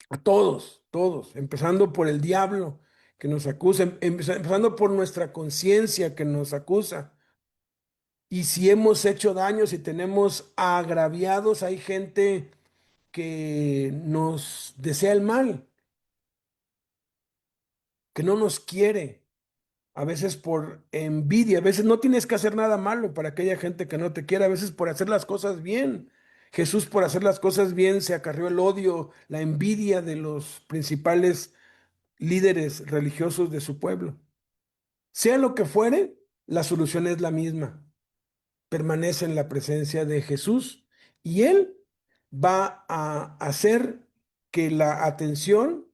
a todos, todos, empezando por el diablo que nos acusa, empezando por nuestra conciencia que nos acusa. Y si hemos hecho daño, si tenemos agraviados, hay gente que nos desea el mal, que no nos quiere, a veces por envidia, a veces no tienes que hacer nada malo para aquella gente que no te quiere, a veces por hacer las cosas bien. Jesús por hacer las cosas bien se acarrió el odio, la envidia de los principales líderes religiosos de su pueblo. Sea lo que fuere, la solución es la misma. Permanece en la presencia de Jesús y Él va a hacer que la atención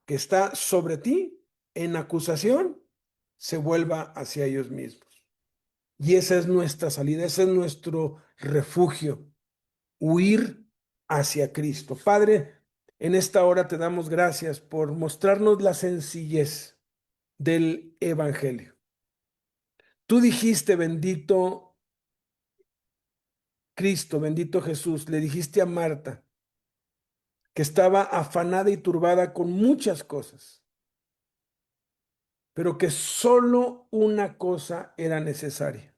que está sobre ti en acusación se vuelva hacia ellos mismos. Y esa es nuestra salida, ese es nuestro refugio, huir hacia Cristo. Padre, en esta hora te damos gracias por mostrarnos la sencillez del Evangelio. Tú dijiste, bendito Cristo, bendito Jesús, le dijiste a Marta que estaba afanada y turbada con muchas cosas, pero que solo una cosa era necesaria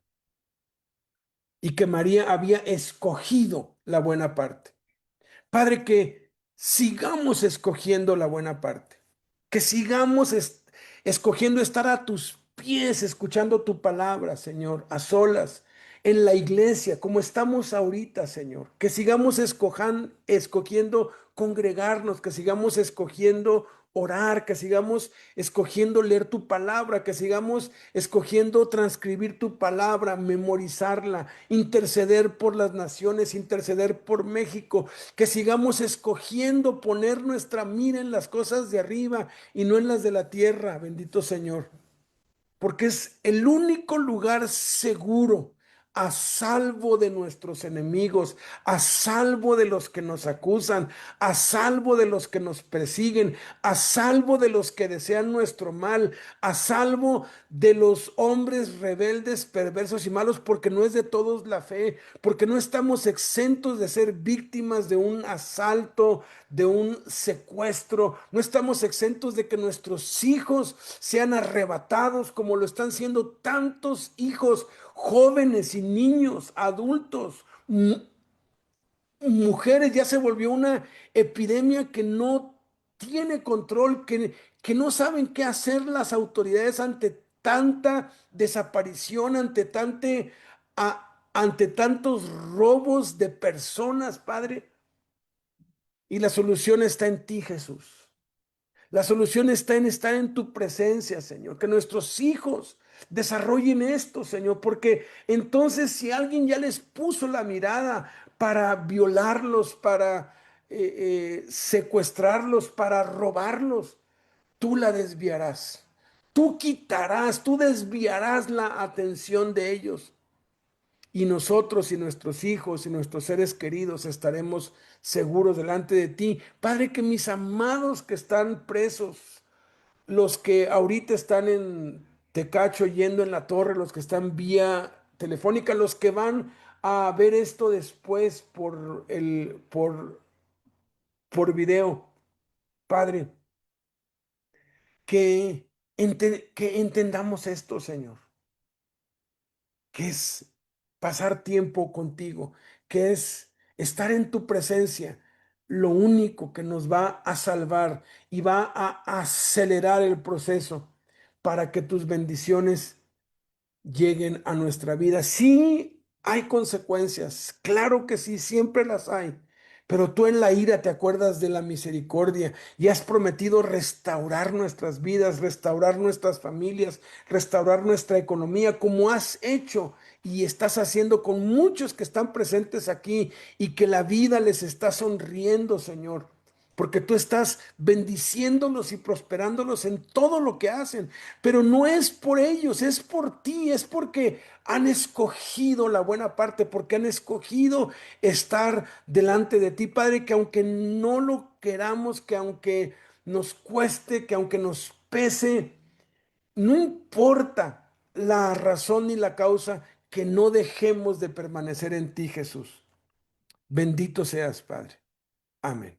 y que María había escogido la buena parte. Padre, que sigamos escogiendo la buena parte, que sigamos escogiendo estar a tus pies, escuchando tu palabra, Señor, a solas, en la iglesia, como estamos ahorita, Señor. Que sigamos escogiendo congregarnos, que sigamos escogiendo orar, que sigamos escogiendo leer tu palabra, que sigamos escogiendo transcribir tu palabra, memorizarla, interceder por las naciones, interceder por México, que sigamos escogiendo poner nuestra mira en las cosas de arriba y no en las de la tierra, bendito Señor, porque es el único lugar seguro a salvo de nuestros enemigos, a salvo de los que nos acusan, a salvo de los que nos persiguen, a salvo de los que desean nuestro mal, a salvo de los hombres rebeldes, perversos y malos, porque no es de todos la fe, porque no estamos exentos de ser víctimas de un asalto, de un secuestro, no estamos exentos de que nuestros hijos sean arrebatados como lo están siendo tantos hijos jóvenes y niños, adultos, mujeres. Ya se volvió una epidemia que no tiene control, que no saben qué hacer las autoridades ante tanta desaparición, ante tantos robos de personas, Padre. Y la solución está en ti, Jesús. La solución está en estar en tu presencia, Señor. Que nuestros hijos desarrollen esto, Señor, porque entonces si alguien ya les puso la mirada para violarlos, para secuestrarlos, para robarlos, tú la desviarás. Tú quitarás, tú desviarás la atención de ellos. Y nosotros y nuestros hijos y nuestros seres queridos estaremos seguros delante de ti. Padre, que mis amados que están presos, los que ahorita están en Tecacho yendo en la torre, los que están vía telefónica, los que van a ver esto después por video, Padre, que entendamos esto, Señor, que es pasar tiempo contigo, que es estar en tu presencia, lo único que nos va a salvar y va a acelerar el proceso para que tus bendiciones lleguen a nuestra vida. Sí hay consecuencias, claro que sí, siempre las hay, pero tú en la ira te acuerdas de la misericordia y has prometido restaurar nuestras vidas, restaurar nuestras familias, restaurar nuestra economía, como has hecho y estás haciendo con muchos que están presentes aquí y que la vida les está sonriendo, Señor. Porque tú estás bendiciéndolos y prosperándolos en todo lo que hacen. Pero no es por ellos, es por ti, es porque han escogido la buena parte, porque han escogido estar delante de ti, Padre, que aunque no lo queramos, que aunque nos cueste, que aunque nos pese, no importa la razón ni la causa, que no dejemos de permanecer en ti, Jesús. Bendito seas, Padre. Amén.